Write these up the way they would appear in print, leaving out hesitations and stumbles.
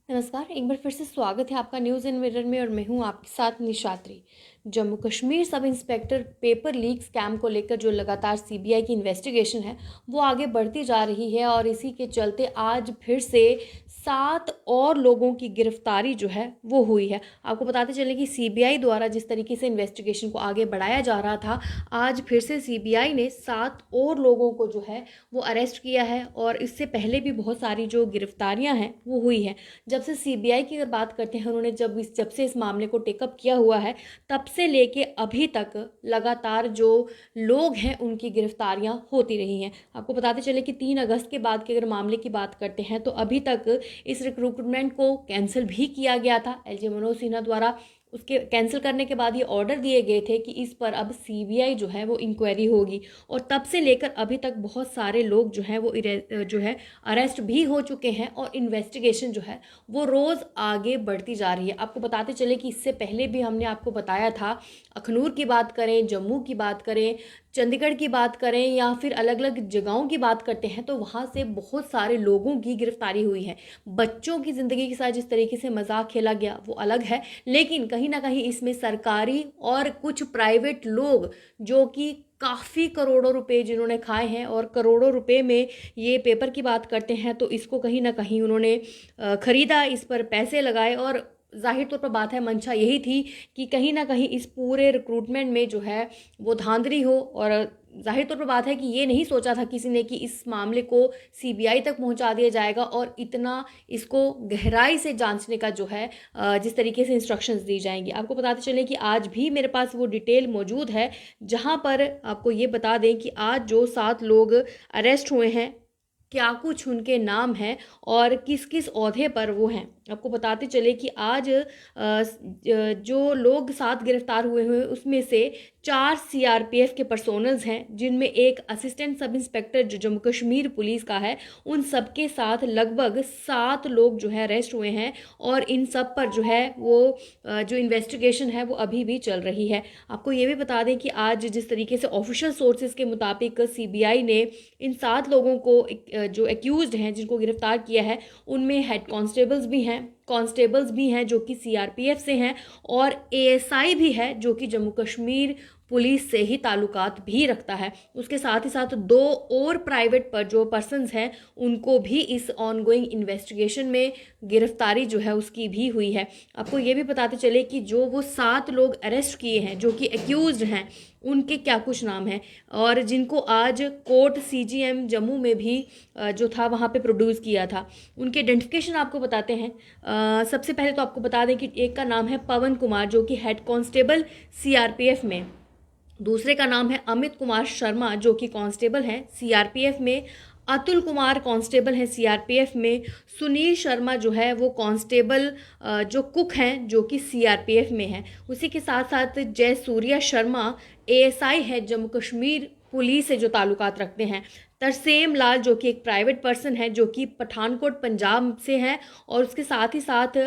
नमस्कार, एक बार फिर से स्वागत है आपका न्यूज़ इन मिरर में और मैं हूँ आपके साथ निशात्री। Jammu Kashmir sub inspector paper leak scam को लेकर जो लगातार सीबीआई की इन्वेस्टिगेशन है वो आगे बढ़ती जा रही है और इसी के चलते आज फिर से 7 और लोगों की गिरफ्तारी जो है वो हुई है। आपको बताते चले कि सीबीआई द्वारा जिस तरीके से इन्वेस्टिगेशन को आगे बढ़ाया जा रहा था, आज फिर से सीबीआई ने 7 और लोगों को जो है वो अरेस्ट किया है और इससे पहले भी बहुत सारी जो गिरफ्तारियां हैं वो हुई है। जब से सीबीआई की अगर बात करते हैं, उन्होंने जब से इस मामले को टेकअप किया हुआ है, तब से लेके अभी तक लगातार जो लोग हैं उनकी गिरफ्तारियां होती रही हैं। आपको बताते चले कि 3 अगस्त के बाद के अगर मामले की बात करते हैं तो अभी तक इस रिक्रूटमेंट को कैंसिल भी किया गया था एलजे मनोज सिन्हा द्वारा। उसके कैंसिल करने के बाद ये ऑर्डर दिए गए थे कि इस पर अब सीबीआई जो है वो इंक्वायरी होगी और तब से लेकर अभी तक बहुत सारे लोग जो हैं वो जो है अरेस्ट भी हो चुके हैं और इन्वेस्टिगेशन जो है वो रोज़ आगे बढ़ती जा रही है। आपको बताते चले कि इससे पहले भी हमने आपको बताया था, अखनूर की बात करें, जम्मू की बात करें, चंडीगढ़ की बात करें या फिर अलग अलग जगहों की बात करते हैं तो वहाँ से बहुत सारे लोगों की गिरफ्तारी हुई है। बच्चों की ज़िंदगी के साथ जिस तरीके से मजाक खेला गया वो अलग है, लेकिन कहीं ना कहीं इसमें सरकारी और कुछ प्राइवेट लोग जो कि काफ़ी करोड़ों रुपए जिन्होंने खाए हैं और करोड़ों रुपए में ये पेपर की बात करते हैं तो इसको कहीं ना कहीं उन्होंने खरीदा, इस पर पैसे लगाए और जाहिर तौर पर बात है, मंशा यही थी कि कहीं ना कहीं इस पूरे रिक्रूटमेंट में जो है वो धांधली हो और जाहिर तौर पर बात है कि ये नहीं सोचा था किसी ने कि इस मामले को सीबीआई तक पहुंचा दिया जाएगा और इतना इसको गहराई से जांचने का जो है जिस तरीके से इंस्ट्रक्शंस दी जाएंगी। आपको बताते चलें कि आज भी मेरे पास वो डिटेल मौजूद है जहां पर आपको ये बता दें कि आज जो 7 लोग अरेस्ट हुए हैं, क्या कुछ उनके नाम हैं और किस किस ओहदे पर वो हैं। आपको बताते चले कि आज जो लोग 7 गिरफ्तार हुए हुए उसमें से 4 सीआरपीएफ के पर्सोनल्स हैं, जिनमें एक असिस्टेंट सब इंस्पेक्टर जो जम्मू कश्मीर पुलिस का है। उन सब के साथ लगभग 7 लोग जो है अरेस्ट हुए हैं और इन सब पर जो है वो जो इन्वेस्टिगेशन है वो अभी भी चल रही है। आपको ये भी बता दें कि आज जिस तरीके से ऑफिशियल सोर्सेज के मुताबिक सीबीआई ने इन 7 लोगों को जो एक्यूज्ड हैं जिनको गिरफ्तार किया है उनमें हेड कांस्टेबल्स भी हैं जो कि सीआरपीएफ से हैं और एएसआई भी है जो कि जम्मू कश्मीर पुलिस से ही ताल्लुकात भी रखता है। उसके साथ ही साथ 2 और प्राइवेट पर जो पर्सन्स हैं उनको भी इस ऑनगोइंग इन्वेस्टिगेशन में गिरफ्तारी जो है उसकी भी हुई है। आपको ये भी बताते चले कि जो वो 7 लोग अरेस्ट किए हैं जो कि एक्यूज्ड हैं, उनके क्या कुछ नाम हैं और जिनको आज कोर्ट सीजीएम जम्मू में भी जो था वहाँ पे प्रोड्यूस किया था, उनके आइडेंटिफिकेशन आपको बताते हैं। सबसे पहले तो आपको बता दें कि एक का नाम है पवन कुमार जो कि हेड कांस्टेबल सीआरपीएफ में, दूसरे का नाम है अमित कुमार शर्मा जो कि कांस्टेबल हैं सीआरपीएफ में, अतुल कुमार कांस्टेबल हैं सीआरपीएफ में, सुनील शर्मा जो है वो कांस्टेबल जो कुक हैं जो कि सीआरपीएफ में हैं। उसी के साथ साथ जय सूर्या शर्मा एएसआई है जम्मू कश्मीर पुलिस से जो ताल्लुकात रखते हैं। तरसेम लाल जो कि एक प्राइवेट पर्सन है जो कि पठानकोट पंजाब से है और उसके साथ ही साथ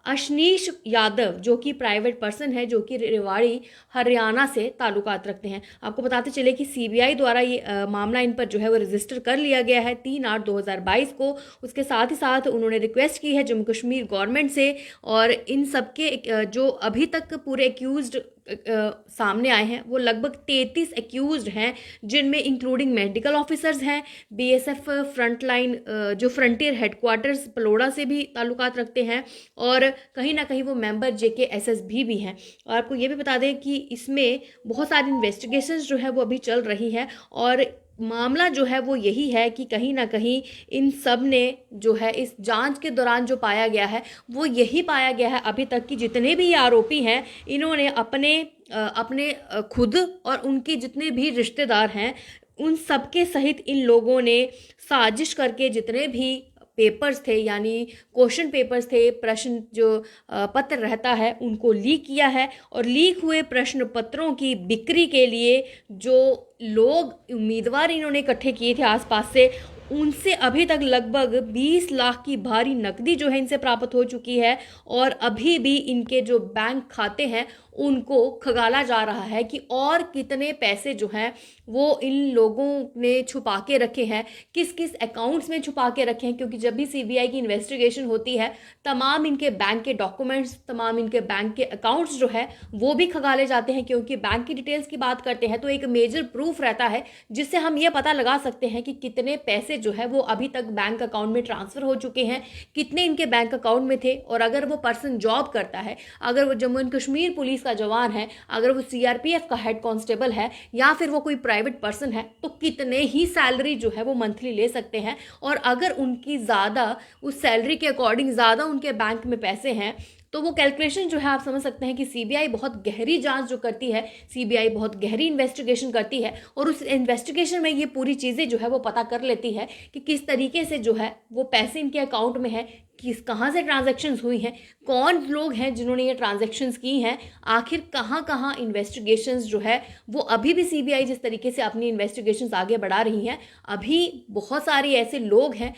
अशनीश यादव जो कि प्राइवेट पर्सन है जो कि रेवाड़ी हरियाणा से ताल्लुकात रखते हैं। आपको बताते चले कि सीबीआई द्वारा ये मामला इन पर जो है वो रजिस्टर कर लिया गया है 3/8/2022 को। उसके साथ ही साथ उन्होंने रिक्वेस्ट की है जम्मू कश्मीर गवर्नमेंट से और इन सबके जो अभी तक पूरे एक्यूज्ड सामने आए हैं वो लगभग 33 एक्यूज्ड हैं, जिनमें इंक्लूडिंग मेडिकल ऑफिसर्स हैं, बीएसएफ फ्रंटलाइन जो फ्रंटियर हेडक्वार्टर्स पलोड़ा से भी ताल्लुकात रखते हैं और कहीं ना कहीं वो मेंबर जेकेएसएसबी भी हैं। और आपको ये भी बता दें कि इसमें बहुत सारी इन्वेस्टिगेशंस जो है वो अभी चल रही है और मामला जो है वो यही है कि कहीं ना कहीं इन सब ने जो है इस जांच के दौरान जो पाया गया है वो यही पाया गया है अभी तक कि जितने भी आरोपी हैं इन्होंने अपने खुद और उनके जितने भी रिश्तेदार हैं उन सबके सहित इन लोगों ने साजिश करके जितने भी पेपर्स थे यानी क्वेश्चन पेपर्स थे, प्रश्न जो पत्र रहता है उनको लीक किया है और लीक हुए प्रश्न पत्रों की बिक्री के लिए जो लोग उम्मीदवार इन्होंने इकट्ठे किए थे आसपास से, उनसे अभी तक लगभग 20 लाख की भारी नकदी जो है इनसे प्राप्त हो चुकी है और अभी भी इनके जो बैंक खाते हैं उनको खगाला जा रहा है कि और कितने पैसे जो हैं वो इन लोगों ने छुपा के रखे हैं, किस किस अकाउंट्स में छुपा के रखे हैं, क्योंकि जब भी सीबीआई की इन्वेस्टिगेशन होती है तमाम इनके बैंक के डॉक्यूमेंट्स, तमाम इनके बैंक के अकाउंट्स जो है वो भी खंगाले जाते हैं, क्योंकि बैंक की डिटेल्स की बात करते हैं तो एक मेजर प्रूफ रहता है जिससे हम ये पता लगा सकते हैं कि कितने पैसे जो है वो अभी तक बैंक अकाउंट में ट्रांसफर हो चुके हैं, कितने इनके बैंक अकाउंट में थे, और अगर वो पर्सन जॉब करता है, अगर वो जम्मू एंड कश्मीर पुलिस का जवान है, अगर वो सीआरपीएफ का हेड कांस्टेबल है, या फिर वो कोई प्राइवेट पर्सन है, तो कितने ही सैलरी जो है वो मंथली ले सकते हैं। और अगर उनकी ज़्यादा उस सैलरी के अकॉर्डिंग ज़्यादा उनके बैंक में पैसे हैं तो वो कैलकुलेशन जो है आप समझ सकते हैं कि सीबीआई बहुत गहरी जांच जो करती है, सीबीआई बहुत गहरी इन्वेस्टिगेशन करती है, और उस इन्वेस्टिगेशन में ये पूरी चीज़ें जो है वो पता कर लेती है कि किस तरीके से जो है वो पैसे इनके अकाउंट में है, किस कहाँ से ट्रांजैक्शंस हुई हैं, कौन लोग हैं जिन्होंने ये ट्रांजैक्शंस की हैं, आखिर कहाँ कहाँ इन्वेस्टिगेशंस जो है वो अभी भी सीबीआई जिस तरीके से अपनी इन्वेस्टिगेशंस आगे बढ़ा रही हैं, अभी बहुत सारे ऐसे लोग हैं,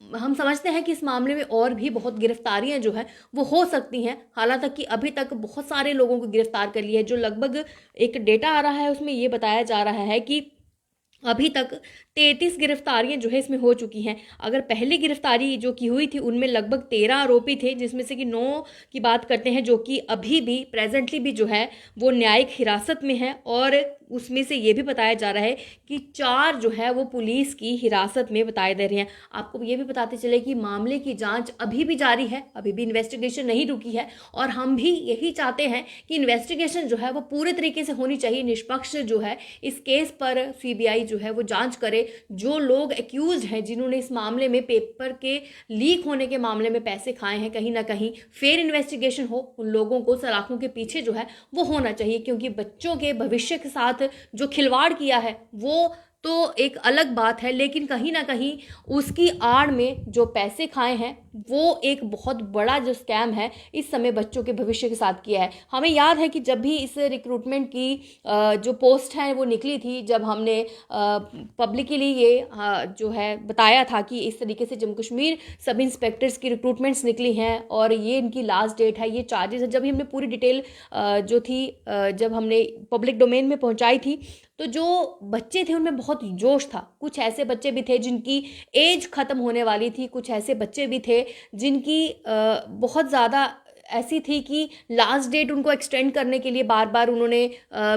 हम समझते हैं कि इस मामले में और भी बहुत गिरफ्तारियां जो है वो हो सकती हैं। हालांकि अभी तक बहुत सारे लोगों को गिरफ्तार कर लिया है। जो लगभग एक डेटा आ रहा है उसमें ये बताया जा रहा है कि अभी तक 33 गिरफ्तारियां जो है इसमें हो चुकी हैं। अगर पहली गिरफ्तारी जो की हुई थी उनमें लगभग 13 आरोपी थे, जिसमें से कि 9 की बात करते हैं जो कि अभी भी प्रेजेंटली भी जो है वो न्यायिक हिरासत में है, और उसमें से ये भी बताया जा रहा है कि 4 जो है वो पुलिस की हिरासत में बताए दे रहे हैं। आपको ये भी बताते चले कि मामले की जांच अभी भी जारी है, अभी भी इन्वेस्टिगेशन नहीं रुकी है, और हम भी यही चाहते हैं कि इन्वेस्टिगेशन जो है वो पूरे तरीके से होनी चाहिए, निष्पक्ष जो है इस केस पर सीबीआई जो है वो जांच करे। जो लोग एक्यूज हैं, जिन्होंने इस मामले में पेपर के लीक होने के मामले में पैसे खाए हैं, कहीं ना कहीं फेयर इन्वेस्टिगेशन हो, उन लोगों को सलाखों के पीछे जो है वो होना चाहिए, क्योंकि बच्चों के भविष्य के साथ जो खिलवाड़ किया है वो तो एक अलग बात है, लेकिन कहीं ना कहीं उसकी आड़ में जो पैसे खाए हैं वो एक बहुत बड़ा जो स्कैम है इस समय बच्चों के भविष्य के साथ किया है। हमें याद है कि जब भी इस रिक्रूटमेंट की जो पोस्ट है वो निकली थी, जब हमने पब्लिकली ये जो है बताया था कि इस तरीके से जम्मू कश्मीर सब इंस्पेक्टर्स की रिक्रूटमेंट्स निकली हैं और ये इनकी लास्ट डेट है, ये चार्जेस है, जब भी हमने पूरी डिटेल जो थी जब हमने पब्लिक डोमेन में पहुंचाई थी, तो जो बच्चे थे उनमें बहुत जोश था। कुछ ऐसे बच्चे भी थे जिनकी एज ख़त्म होने वाली थी, कुछ ऐसे बच्चे भी थे जिनकी बहुत ज़्यादा ऐसी थी कि लास्ट डेट उनको एक्सटेंड करने के लिए बार बार उन्होंने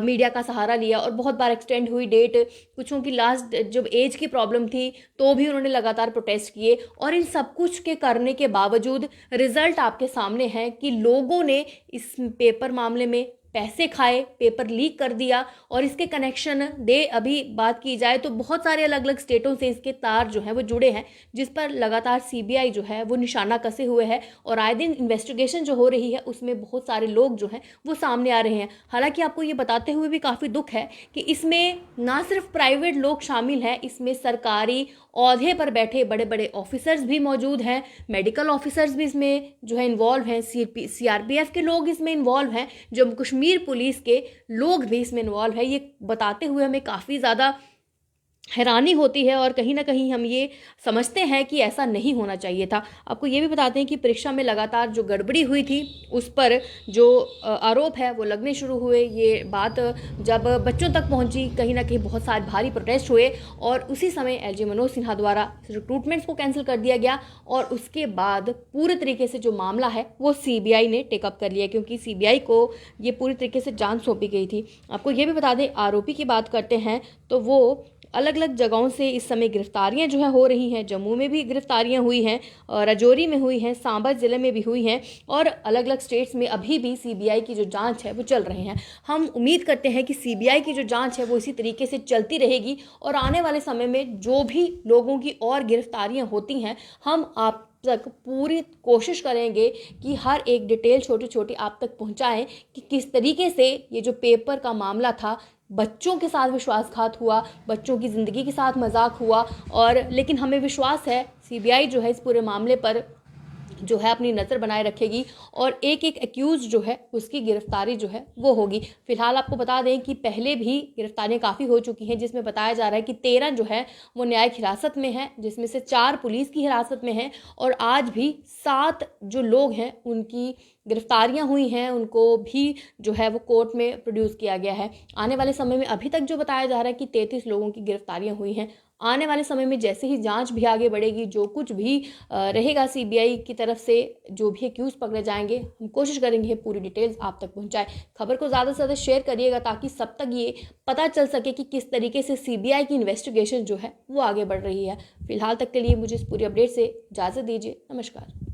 मीडिया का सहारा लिया, और बहुत बार एक्सटेंड हुई डेट। कुछों की लास्ट जब एज की प्रॉब्लम थी तो भी उन्होंने लगातार प्रोटेस्ट किए, और इन सब कुछ के करने के बावजूद रिजल्ट आपके सामने है कि लोगों ने इस पेपर मामले में पैसे खाए, पेपर लीक कर दिया, और इसके कनेक्शन दे अभी बात की जाए तो बहुत सारे अलग अलग स्टेटों से इसके तार जो हैं वो जुड़े हैं, जिस पर लगातार सीबीआई जो है वो निशाना कसे हुए है, और आए दिन इन्वेस्टिगेशन जो हो रही है उसमें बहुत सारे लोग जो हैं वो सामने आ रहे हैं। हालांकि आपको ये बताते हुए भी काफ़ी दुख है कि इसमें ना सिर्फ प्राइवेट लोग शामिल हैं, इसमें सरकारी औहदे पर बैठे बड़े बड़े ऑफिसर्स भी मौजूद हैं, मेडिकल ऑफिसर्स भी इसमें जो है इन्वॉल्व हैं, सीआरपीएफ के लोग इसमें इन्वॉल्व हैं, जम्मू कश्मीर पुलिस के लोग भी इसमें इन्वॉल्व है। ये बताते हुए हमें काफ़ी ज़्यादा हैरानी होती है, और कहीं ना कहीं हम ये समझते हैं कि ऐसा नहीं होना चाहिए था। आपको ये भी बताते हैं कि परीक्षा में लगातार जो गड़बड़ी हुई थी उस पर जो आरोप है वो लगने शुरू हुए। ये बात जब बच्चों तक पहुंची, कहीं ना कहीं बहुत सारे भारी प्रोटेस्ट हुए, और उसी समय एलजी मनोज सिन्हा द्वारा रिक्रूटमेंट्स को कैंसिल कर दिया गया, और उसके बाद पूरे तरीके से जो मामला है वो सीबीआई ने टेकअप कर लिया, क्योंकि सीबीआई को ये पूरी तरीके से जांच सौंपी गई थी। आपको ये भी बता दें, आरोपी की बात करते हैं तो वो अलग अलग जगहों से इस समय गिरफ्तारियां जो है हो रही हैं। जम्मू में भी गिरफ्तारियां हुई हैं, राजौरी में हुई हैं, सांबा ज़िले में भी हुई हैं, और अलग अलग स्टेट्स में अभी भी सीबीआई की जो जांच है वो चल रही हैं। हम उम्मीद करते हैं कि सीबीआई की जो जांच है वो इसी तरीके से चलती रहेगी, और आने वाले समय में जो भी लोगों की और गिरफ्तारियां होती हैं हम आप तक पूरी कोशिश करेंगे कि हर एक डिटेल छोटी छोटी आप तक पहुंचाएं कि किस तरीके से ये जो पेपर का मामला था, बच्चों के साथ विश्वासघात हुआ, बच्चों की ज़िंदगी के साथ मजाक हुआ, और लेकिन हमें विश्वास है सीबीआई जो है इस पूरे मामले पर जो है अपनी नज़र बनाए रखेगी और एक एक एक्यूज जो है उसकी गिरफ्तारी जो है वो होगी। फिलहाल आपको बता दें कि पहले भी गिरफ्तारियां काफ़ी हो चुकी हैं, जिसमें बताया जा रहा है कि 13 जो है वो न्यायिक हिरासत में है, जिसमें से 4 पुलिस की हिरासत में हैं और आज भी 7 जो लोग हैं उनकी गिरफ्तारियां हुई हैं, उनको भी जो है वो कोर्ट में प्रोड्यूस किया गया है। आने वाले समय में अभी तक जो बताया जा रहा है कि 33 लोगों की गिरफ्तारियां हुई हैं। आने वाले समय में जैसे ही जांच भी आगे बढ़ेगी, जो कुछ भी रहेगा सीबीआई की तरफ से, जो भी एक्यूज पकड़े जाएंगे, हम कोशिश करेंगे पूरी डिटेल्स आप तक पहुंचाए। खबर को ज़्यादा से ज़्यादा शेयर करिएगा ताकि सब तक ये पता चल सके कि किस तरीके से सीबीआई की इन्वेस्टिगेशन जो है वो आगे बढ़ रही है। फिलहाल तक के लिए मुझे इस पूरी अपडेट से इजाज़त दीजिए। नमस्कार।